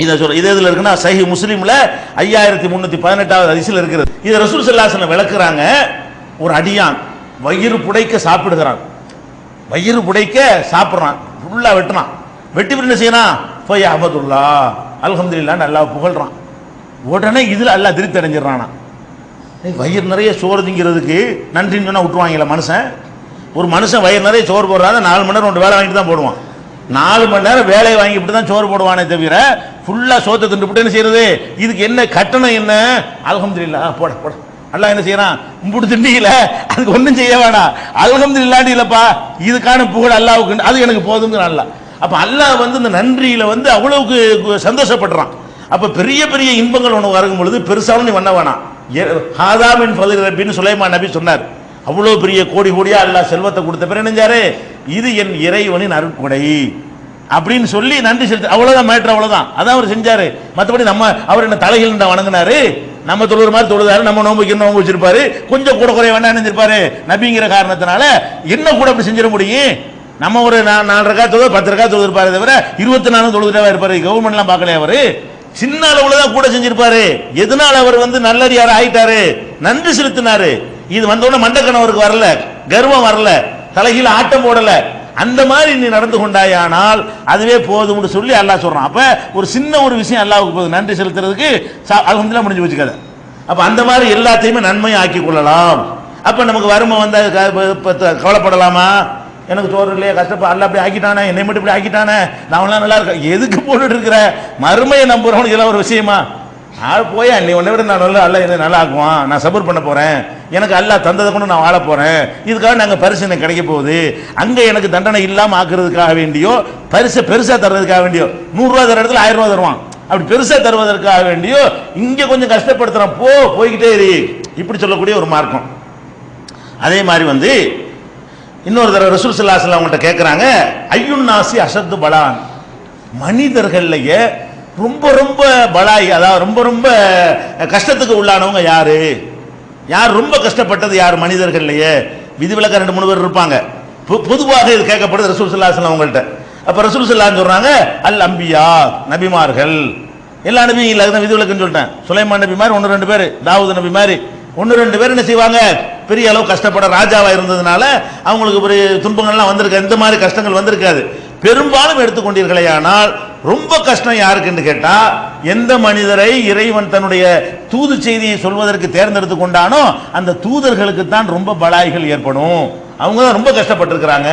இதை சொல்ற, இது எதுல இருக்குன்னா சஹீஹ் முஸ்லிம்ல 5318வது ஹதீஸ்ல இருக்கிறது. இதை ரசூல் ஸல்லல்லாஹு அலைஹி வஸல்லம் விளக்குறாங்க. ஒரு அடியான் வயிறு புடைக்க சாப்பிடுகிறான், வயிறு புடைக்க சாப்பிடுறான், ஃபுல்லா வெட்டுறான், வெட்டி என்ன செய்யறான், ஃபய அஹ்மதுல்லாஹ் அல்ஹம்துலில்லாஹ் அல்லாஹ் புகழ்றான். உடனே இதுல அல்லாஹ் திருப்தி அடைஞ்சிடறானா. வயிறு நிறைய சோறு திங்கிறதுக்கு நன்றின்னு சொன்னா விட்டுருவாங்கல்ல மனுஷன். ஒரு மனுஷன் வயிறு நிறைய சோறு போடுறாங்க, 4 மணி நேரம் 2 வேலை வாங்கிட்டு தான் போடுவான். 4 மணி நேரம் வேலையை வாங்கிட்டு தான் சோறு போடுவானே தவிர ஃபுல்லா சோத்தை தின்னுபிட்டு என்ன செய்யறது? இதுக்கு என்ன கட்டணம் என்ன? அல்ஹம்துலில்லாஹ் போட போட. அல்லாஹ் என்ன செய்யறான்? முடி திண்டியில அதுக்கு ஒன்றும் செய்ய வேணாம், அல்ஹம்துலில்லாஹ் இல்லப்பா, இதுக்கான புகழ் அல்லாஹ்வுக்கு, அது எனக்கு போதுங்கிற அல்லாஹ். அப்ப அல்லாஹ் வந்து இந்த நன்றியில வந்து அவ்வளவுக்கு சந்தோஷப்படுறான். அப்ப பெரிய பெரிய இன்பங்கள் உனக்கு வரும் பொழுது பெருசாலும் நீ பண்ண வேணாம். ஹாதாமின் ஃபதில் ரப்பின்னு சுலைமான் நபி சொன்னார். அவ்வளோ பெரிய கோடி கோடியா அல்லாஹ் செல்வத்தை கொடுத்த பிறகு நினைஞ்சாரு, இது என் இறைவனின் அருட்கொடை அப்படின்னு சொல்லி நன்றி செலுத்த, அவ்வளவுதான் மேட்ரு, அவ்வளவுதான். அதான் அவர் செஞ்சாரு. மற்றபடி நம்ம அவர் என்ன தலைகள் வணங்கினாரு, நம்ம தொழுகிற மாதிரி தொழுதாரு, நம்ம நோம்பு வச்சிருப்பாரு, கொஞ்சம் கூட குறைய வேண்டாம் நினைச்சிருப்பாரு. நபிங்கிற காரணத்தினால என்ன கூட அப்படி செஞ்சிட முடியும்? நம்ம ஒரு 4 ரக்காத் தொழுது 10 ரக்காத் தொழுது இருப்பாரு தவிர 24 தொழுதுட்டா இருப்பாரு. கவர்மெண்ட்லாம் பார்க்கலையா? அவரு சின்ன அளவுல தான் கூட செஞ்சிருப்பாரு. எதனால அவர் வந்து நல்லடியார் ஆயிட்டாரு? நன்றி செலுத்தினாரு. இது வந்தோடனே மண்டக்கணவருக்கு வரல, கர்வம் வரல, தலைகீழ ஆட்டம் போடல. அந்த மாதிரி நீ நடந்து கொண்டாயானால் அதுவே போதும்னு சொல்லி அல்லாஹ் சொல்றான். அப்ப ஒரு சின்ன ஒரு விஷயம் அல்லாஹ்வுக்கு போதும், நன்றி செலுத்துறதுக்கு அல்ஹம்துலில்லாஹ் முடிஞ்சு போச்சு கதை. அப்ப அந்த மாதிரி எல்லாத்தையுமே நன்மையை ஆக்கி கொள்ளலாம். அப்ப நமக்கு வறுமை வந்தா கவலைப்படலாமா? எனக்கு சோறு இல்லையே, கஷ்டப்பா, அல்ல அப்படி ஆக்கிட்டானே, என்னை மட்டும் இப்படி ஆக்கிட்டானே, நான் நல்லா இருக்கேன், எதுக்கு போட்டுட்டு இருக்கிற? மறுமையை நம்புறவனுக்கு இதெல்லாம் ஒரு விஷயமா? போயா, நீ உன்னை விட நான் அல்ல என்ன நல்லா ஆக்குவான், நான் சபர் பண்ண போறேன், எனக்கு அல்லாஹ் தந்ததை கொண்டு நான் வாழ போறேன், இதுக்காக நாங்க பரிசு எனக்கு கிடைக்க போகுது, அங்க எனக்கு தண்டனை இல்லாம ஆக்குறதுக்காக வேண்டியோ, பரிசை பெருசா தர்றதுக்காக வேண்டியோ, 100 ரூபா தர இடத்துல 1000 ரூபா தருவான், அப்படி பெருசா தருவதற்காக வேண்டியோ இங்க கொஞ்சம் கஷ்டப்படுத்துறான், போய்கிட்டே இரு, இப்படி சொல்லக்கூடிய ஒரு மார்க்கம். அதே மாதிரி வந்து இன்னொரு தடவை ரசூல் ஸல்லல்லாஹு அலைஹி வஸல்லம் அவங்கள்ட்ட கேட்குறாங்க, ஐயுன் நாசி அஷத்து பலான், மனிதர்கள்லையே ரொம்ப ரொம்ப பலாய், அதாவது ரொம்ப ரொம்ப கஷ்டத்துக்கு உள்ளானவங்க யாரு? யார் ரொம்ப கஷ்டப்பட்டது யார் மனிதர்கள்லையே? விதிவிலக்க 2-3 பேர் இருப்பாங்க. பொதுவாக இது கேட்கப்படுது ரசூல் ஸல்லல்லாஹு அலைஹி வஸல்லம் அவங்கள்ட்ட. அப்ப ரசூல் ஸல்லல்லாஹு அலைஹி சொல்றாங்க, அல் அம்பியா, நபிமார்கள். எல்லா நபியும் இல்லை, அதுதான் விதிவிலக்குன்னு சொல்லிட்டேன். சுலைமான் நபி மாதிரி 1-2 பேர், தாவூத் நபி மாதிரி 1-2 பேர் என்ன செய்வாங்க, பெரிய அளவு கஷ்டப்பட ராஜாவா இருந்ததுனால அவங்களுக்கு ஒரு துன்பங்கள்லாம் வந்திருக்காது, இந்த மாதிரி கஷ்டங்கள் வந்திருக்காது. பெரும்பாலும் எடுத்துக்கொண்டீர்களே, ஆனால் ரொம்ப கஷ்டம் யாருக்குன்னு கேட்டா, எந்த மனிதரை இறைவன் தன்னுடைய தூது செய்தியை சொல்வதற்கு தேர்ந்தெடுத்து கொண்டானோ அந்த தூதர்களுக்கு தான் ரொம்ப பலாய்கள் ஏற்படும். அவங்க தான் ரொம்ப கஷ்டப்பட்டிருக்கிறாங்க.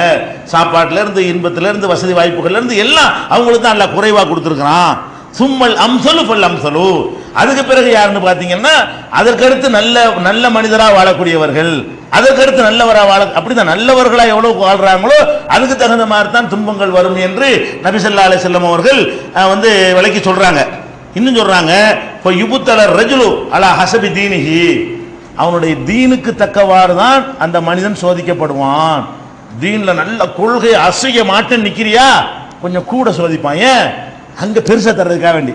சாப்பாட்டுல இருந்து, இன்பத்தில இருந்து, வசதி வாய்ப்புகள்ல இருந்து எல்லாம் அவங்களுக்கு தான் எல்லாம் குறைவா கொடுத்துருக்கிறான். சும்மல் அம்சலு பல் அம்சலு. அதுக்கு பிறகு யாருன்னு பாத்தீங்கன்னா, அதற்கடுத்து நல்ல நல்ல மனிதரா வாழக்கூடியவர்கள், அதற்கடுத்து நல்லவரா வாழ, அப்படிதான் நல்லவர்களா எவ்வளவு வாழ்றாங்களோ அதுக்கு தகுந்த மாதிரி தான் துன்பங்கள் வரும் என்று நபி ஸல்லல்லாஹு அலைஹி வஸல்லம் அவர்கள் வந்து விளக்கி சொல்றாங்க. இன்னும் சொல்றாங்க, இப்போ யுபுத்தல ரஜுலு அலா ஹஸபி தீனிஹி, அவனுடைய தீனுக்கு தக்கவாறு தான் அந்த மனிதன் சோதிக்கப்படுவான். தீன்ல நல்ல கொள்கை அசைய மாட்டேன்னு நிக்கிறியா, கொஞ்சம் கூட சோதிப்பான். ஏன்? அங்க பெருசா தர்றதுக்காக வேண்டி.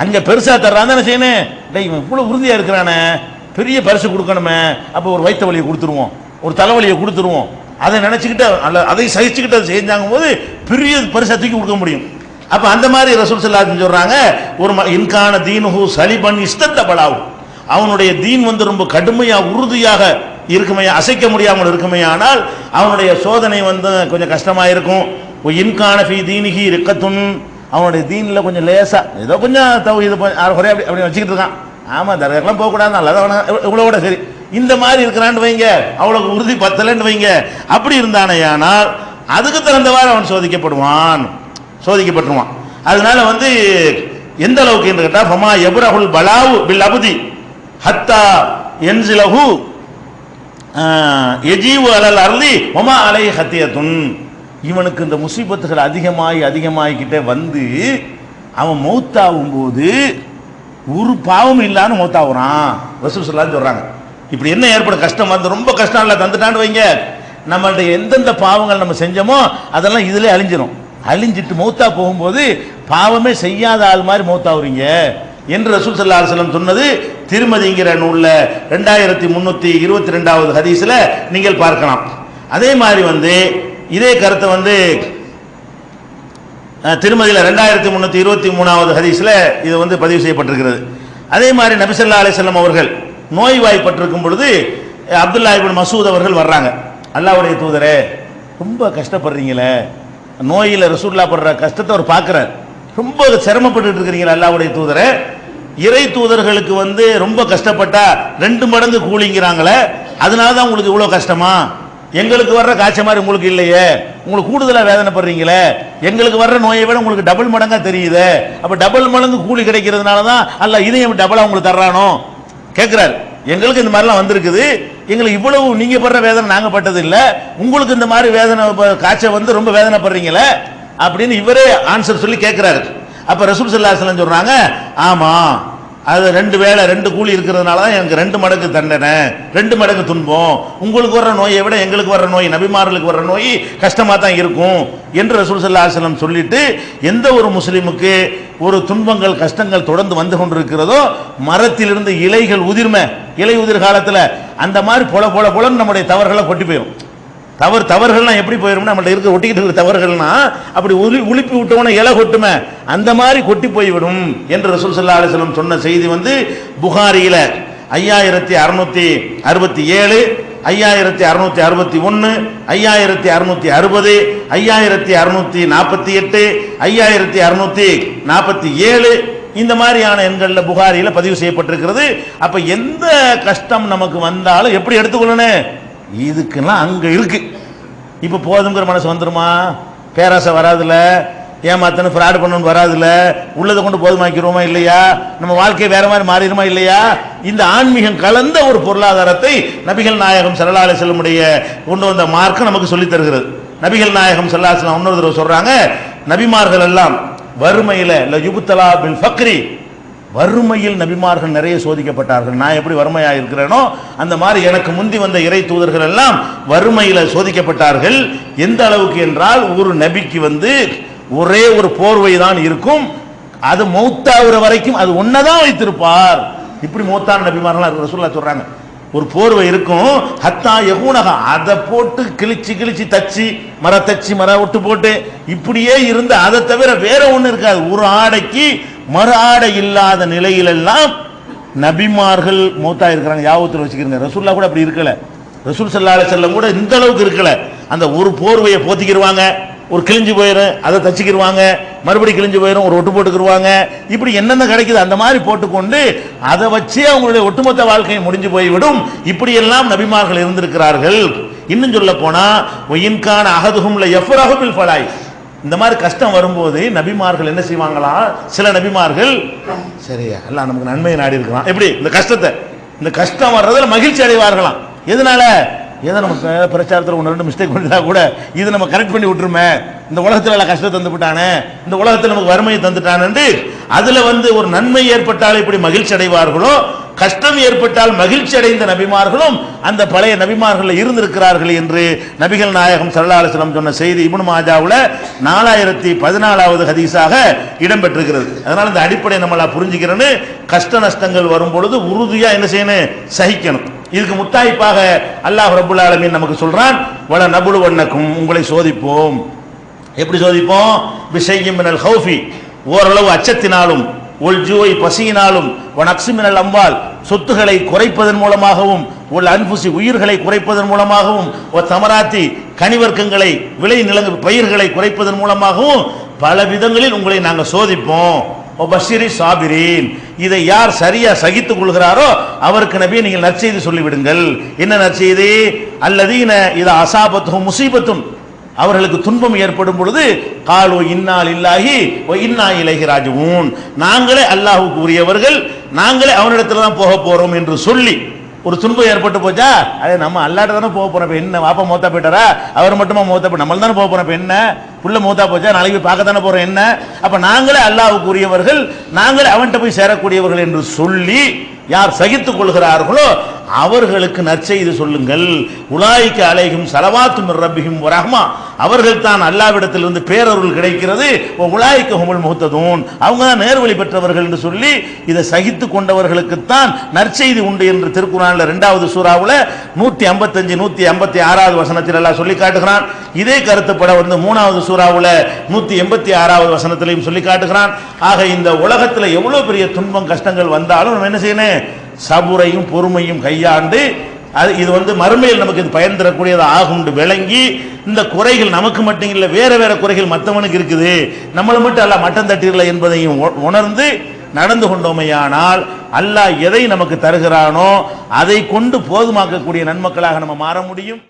அங்க பெருசா தர்றான் என்ன செய்யணும், இவன் இவ்வளவு உறுதியா இருக்கிறானே, பெரிய பரிசு கொடுக்கணுமே, அப்ப ஒரு வயிற்று வலியை கொடுத்துருவோம், ஒரு தலைவலியை கொடுத்துருவோம், அதை நினைச்சுக்கிட்டு அதை சகிச்சுக்கிட்டு அதை செஞ்சாங்க போது பெரிய பரிசா தூக்கி கொடுக்க முடியும். அப்ப அந்த மாதிரி ரசூல் ஸல்லல்லாஹு அலைஹி வஸல்லம் சொல்றாங்க, ஒரு இன்கான தீனுஹு சலிபன் இஸ்தத்தபலாவு, அவனுடைய தீன் வந்து ரொம்ப கடுமையா உறுதியாக இருக்குமே, அசைக்க முடியாமல் இருக்குமே, ஆனால் அவனுடைய சோதனை வந்து கொஞ்சம் கஷ்டமா இருக்கும். இன்கான ஃபீ தீனிஹி ரிக்கத்துன், அவனுடைய தீன்ல கொஞ்சம் லேசா ஏதோ கொஞ்சம் இது குறைய அப்படி வச்சுக்கிட்டு இருக்கான். ஆமா, தர்காக்கெல்லாம் போகக்கூடாது, நல்லதான், இவ்வளோட சரி, இந்த மாதிரி இருக்கிறான்னு வைங்க, அவ்வளவு உறுதி பத்தலன்னு வைங்க, அப்படி இருந்தானே, ஆனால் அதுக்கு தகுந்தவாறு அவன் சோதிக்கப்பட்டுருவான். அதனால வந்து எந்த அளவுக்கு என்று கேட்டா, ஃபமா யப்ரஹுல் பலாவு பில் அபுதி ஹத்தா யன்ஸிலஹு யஜீவு அலல் அர்லி வமா அலைஹி ஹத்தியத்துன், இவனுக்கு இந்த முசீபத்துகள் அதிகமாகிக்கிட்டே வந்து அவன் மௌத்தாகும் போது ஒரு பாவம் இல்லான்னு மௌத்தாகுறான். ரசூல் ஸல்லல்லாஹு அலைஹி சொல்றாங்க, இப்படி என்ன ஏற்படும், கஷ்டம் வந்து ரொம்ப கஷ்டம் இல்லை தந்துட்டான்னு வைங்க, நம்மளுடைய எந்தெந்த பாவங்கள் நம்ம செஞ்சோமோ அதெல்லாம் இதுல அழிஞ்சிடும். அழிஞ்சிட்டு மௌத்தா போகும்போது பாவமே செய்யாத ஆள் மாதிரி மௌத்தாவுறீங்க என்று ரசூல் ஸல்லல்லாஹு அலைஹி வஸல்லம் சொன்னது திருமதிங்கிற நூல்ல 2322வது ஹதீஸ்ல நீங்கள் பார்க்கலாம். அதே மாதிரி வந்து இதே கருத்தை வந்து திருமதியில 2323வது ஹதீஸ்ல இது வந்து பதிவு செய்யப்பட்டிருக்கிறது. அதே மாதிரி நபி ஸல்லல்லாஹு அலைஹி வஸல்லம் அவர்கள் நோய்வாய்ப்பட்டிருக்கும் பொழுது அப்துல்லா இப்னு மசூத் அவர்கள் வர்றாங்க, அல்லாஹ்வுடைய தூதரே ரொம்ப கஷ்டப்படுறீங்களே, நோயில ரசூலுல்லாஹ் படுற கஷ்டத்தை அவர் பார்க்கிறார், ரொம்ப சிரமப்பட்டு இருக்கிறீங்களா அல்லாஹ்வுடைய தூதரே, இறை தூதர்களுக்கு வந்து ரொம்ப கஷ்டப்பட்டா 2 மடங்கு கூலிங்கிறாங்களே, அதனால தான் உங்களுக்கு இவ்வளவு கஷ்டமா எங்களுக்கு வர்ற காய்ச்சல் மாதிரி உங்களுக்கு இல்லையே, உங்களுக்கு கூடுதலா வேதனைப்படுறீங்களே, எங்களுக்கு வர்ற நோயை விட உங்களுக்கு டபுள் மடங்கா தெரியுது, அப்ப டபுள் மடங்கு கூலி கிடைக்கிறதுனால தான் அல்லாஹ் இதையும் டபுளா உங்களுக்கு தர்றானோ கேட்கிறாரு. எங்களுக்கு இந்த மாதிரிலாம் வந்திருக்குது, எங்களுக்கு இவ்வளவு நீங்க படுற வேதனை நாங்க பட்டது இல்ல, உங்களுக்கு இந்த மாதிரி வேதனை காய்ச்சல் வந்து ரொம்ப வேதனைப்படுறீங்களே அப்படின்னு இவரே ஆன்சர் சொல்லி கேட்கிறாரு. அப்ப ரசூல் ஸல்லல்லாஹு அலைஹி வஸல்லம் சொல்றாங்க, ஆமா அது 2 வேளை 2 கூலி இருக்கிறதுனால தான் எனக்கு 2 மடங்கு தண்டனை, 2 மடங்கு துன்பம். உங்களுக்கு வர்ற நோயை விட எங்களுக்கு வர்ற நோய், நபிமார்களுக்கு வர்ற நோய் கஷ்டமா தான் இருக்கும் என்று ரசூல் ஸல்லல்லாஹு அலைஹி வஸல்லம் சொல்லிட்டு, எந்த ஒரு முஸ்லிமுக்கு ஒரு துன்பங்கள் கஷ்டங்கள் தொடர்ந்து வந்து கொண்டிருக்கிறதோ, மரத்திலிருந்து இலைகள் உதிர்மை, இலை உதிர் காலத்துல அந்த மாதிரி பொல பொல பொலன்னு நம்முடைய தவறுகளை கொட்டி போயிடும். தவறுகள்லாம் எப்படி போயிடும், நம்மள்ட்ட இருக்க ஒட்டிக்கிட்டு இருக்கிற தவறுகள்னா அப்படி உளிப்பி விட்டவன இலை கொட்டுமே அந்த மாதிரி கொட்டி போய்விடும் என்று ரசூல் ஸல்லல்லாஹு அலைஹி வஸல்லம் சொன்ன செய்தி வந்து புகாரியில 5667, 5661, 5660, 5648, 5647 இந்த மாதிரியான எண்கள்ல புகாரியில பதிவு செய்யப்பட்டிருக்கிறது. அப்ப எந்த கஷ்டம் நமக்கு வந்தாலும் எப்படி எடுத்துக்கொள்ளணும், இதுக்கெல்லாம் அங்க இருக்கு. இப்ப போதுங்கிற மனசு வந்துருமா, பேராசை வராதுல, ஏமாத்தணும் ஃப்ராட் பண்ணணும் வராதுல, உள்ளதை கொண்டு போதுமாக்கிடுவோமா இல்லையா, நம்ம வாழ்க்கை வேற மாதிரி மாறிடுமா இல்லையா. இந்த ஆன்மீகம் கலந்த ஒரு பொருளாதாரத்தை நபிகள் நாயகம் ஸல்லல்லாஹு அலைஹி வஸல்லம் கொண்டு வந்த மார்க்கம் நமக்கு சொல்லி தருகிறது. நபிகள் நாயகம் ஸல்லல்லாஹு அலைஹி வஸல்லம் இன்னொரு தடவை சொல்றாங்க, நபிமார்கள் எல்லாம் வறுமையில யுப்தலா பில் ஃபக்ரி, வறுமையில் நபிமார்கள் நிறைய சோதிக்கப்பட்டார்கள். நான் எப்படி வறுமையாக இருக்கிறேனோ அந்த மாதிரி எனக்கு முந்தி வந்த இறை தூதர்கள் எல்லாம் வறுமையில சோதிக்கப்பட்டார்கள். எந்த அளவுக்கு என்றால், ஒரு நபிக்கு வந்து ஒரே ஒரு போர்வை தான் இருக்கும், அது மௌத்தாகிற வரைக்கும் அது ஒன்னதான் வைத்திருப்பார். இப்படி மௌத்தான நபிமார்கள் ரசூலுல்லாஹ் சொல்றாங்க. ஒரு போர்வை இருக்கும், ஹத்தா யகூனக, அதை போட்டு கிழிச்சு கிழிச்சு தச்சு மர விட்டு போட்டு இப்படியே இருந்து அதை தவிர வேற ஒண்ணு இருக்காது. ஒரு ஆடைக்கு மறு ஆடை இல்லாத நிலையிலெல்லாம் நபிமார்கள் மௌத்தா இருக்கிறாங்க. யாவத்தில் வச்சுக்கிறீங்க, ரசூலுல்லாஹ் கூட அப்படி இருக்கல, ரசூல் ஸல்லல்லாஹு அலைஹி வஸல்லம் கூட இந்த அளவுக்கு இருக்கல. அந்த ஒரு போர்வையை போத்திக்கிடுவாங்க, ஒரு கிழிஞ்சு போயிடும் அதை தச்சுக்கிடுவாங்க, மறுபடியும் கிழிஞ்சு போயிடும் ஒரு ஒட்டு போட்டுக்கிடுவாங்க, இப்படி என்னென்ன கிடைக்குது அந்த மாதிரி போட்டுக்கொண்டு அதை வச்சே அவங்களுடைய ஒட்டுமொத்த வாழ்க்கையை முடிஞ்சு போய்விடும். இப்படி எல்லாம் நபிமார்கள் இருந்திருக்கிறார்கள். இன்னும் சொல்ல போனா ஒயின்கான அகதுகும் யஃப்ரஹு பில் ஃபலாய், இந்த மாதிரி கஷ்டம் வரும்போது நபிமார்கள் என்ன செய்வாங்களா, சில நபிமார்கள் சரியா அல்லாஹ் நமக்கு நன்மையை நாடி இருக்கிறான், எப்படி இந்த கஷ்டம் வர்றதுல மகிழ்ச்சி அடைவார்களாம். எதனால, ஏதோ நம்ம பிரச்சாரத்தில் 1-2 மிஸ்டேக் பண்ணிட்டா கூட இது நம்ம கரெக்ட் பண்ணி விட்டுருமே, இந்த உலகத்தில் கஷ்டத்தை தந்து விட்டானே, இந்த உலகத்தில் நமக்கு வறுமையை தந்துட்டானு அதுல வந்து ஒரு நன்மை ஏற்பட்டால் இப்படி மகிழ்ச்சி அடைவார்களோ, கஷ்டம் ஏற்பட்டால் மகிழ்ச்சி அடைந்த நபிமார்களும் அந்த பழைய நபிமார்கள் இருந்திருக்கிறார்கள் என்று நபிகள் நாயகம் ஸல்லல்லாஹு அலைஹி வஸல்லம் சொன்ன செய்தி இப்னு மாஜாவுல 4014வது ஹதீஸாக இடம்பெற்றிருக்கிறது. அதனால இந்த அடிப்படை நம்மள புரிஞ்சுக்கிறேன்னு, கஷ்ட நஷ்டங்கள் வரும் பொழுது உறுதியா என்ன செய்யணும், சகிக்கணும். இதுக்கு முத்தாய்ப்பாக அல்லாஹ் ரப்புல் ஆலமீன் நமக்கு சொல்றான், வல நபுலுவன்னக்கும், உங்களை சோதிப்போம். எப்படி சோதிப்போம், பிஷையின் மினல் ஹௌஃபி, ஓரளவு அச்சத்தினாலும், ஒல் ஜூய் பசியினாலும், வனக்ஸி மினல் அம்வால், சொத்துக்களை குறைப்பதன் மூலமாகவும், ஒல் அன்ஃபுசி உயிர்களை குறைப்பதன் மூலமாகவும், ஒ தமராத்தி கனிவர்க்கங்களை விளை நிலங்கு பயிர்களை குறைப்பதன் மூலமாகவும் பல விதங்களில் உங்களை நாங்கள் சோதிப்போம். பஷிரி சாபிரீன், இதை யார் சரியா சகித்துக் கொள்கிறாரோ அவருக்கு நபியே நீங்கள் நற்செய்தி சொல்லிவிடுங்கள். என்ன நற்செய்தி, அல்லதீன இதா அஸாபத்துஹும் முஸீபத்துன், அவர்களுக்கு துன்பம் ஏற்படும் பொழுது காலு இன்னா லில்லாஹி வ இன்னா இலைஹி ராஜிஊன், நாங்களே அல்லாஹ்வுக்கு உரியவர்கள், நாங்களே அவனிடத்துல தான் போக போறோம் என்று சொல்லி, ஒரு துன்பம் ஏற்பட்டு போச்சா, அதே நம்ம அல்லாட்ட தானே போக போறோம், என்ன வாப்பா மூத்தா போயிட்டாரா, அவர் மட்டுமா மூத்தா போய் நம்ம தானே போக போறோம், என்ன புள்ள மூத்தா போச்சா, நாளைக்கு போய் பார்க்க தானே போறோம், என்ன அப்ப நாங்களே அல்லாஹ்வுக்கு உரியவர்கள், நாங்களே அவன்கிட்ட போய் சேரக்கூடியவர்கள் என்று சொல்லி யார் சகித்துக் கொள்கிறார்களோ அவர்களுக்கு நற்செய்தி சொல்லுங்கள். உலாயிக்க அலைஹிம் ஸலவாத்து மிர் ரப்பிஹிம் வ ரஹ்மா, அவர்கள் தான் அல்லாஹ்விடத்திலிருந்து பேரருள் கிடைக்கிறது. உலாயிக்க ஹுமுல் முஹ்ததூன், அவங்க தான் நேர்வழி பெற்றவர்கள் என்று சொல்லி இதை சகித்துக் கொண்டவர்களுக்கு தான் நற்செய்தி உண்டு என்று திருக்குர்ஆன்ல 2வது சூராவுல 155 156வது வசனத்தில் அல்லாஹ் சொல்லி காட்டுகிறான். இதே கருத்துப்பட வந்து 3வது சூராவுல 186வது வசனத்திலையும் சொல்லி காட்டுகிறான். ஆக இந்த உலகத்துல எவ்வளவு பெரிய துன்பம் கஷ்டங்கள் வந்தாலும் நம்ம என்ன செய்யணும், சபுரையும் பொறுமையும் கையாண்டு இது வந்து மறுமையில் நமக்கு இது பயன் தரக்கூடியது ஆகும் விளங்கி, இந்த குறைகள் நமக்கு மட்டும் இல்லை, வேற வேற குறைகள் மற்றவனுக்கு இருக்குது, நம்மளை மட்டும் அல்லாஹ் மட்டம் தட்டிடல என்பதையும் உணர்ந்து நடந்து கொண்டோமையானால் அல்லாஹ் எதை நமக்கு தருகிறானோ அதை கொண்டு போதுமாக்கக்கூடிய நன்மக்களாக நம்ம மாற முடியும்.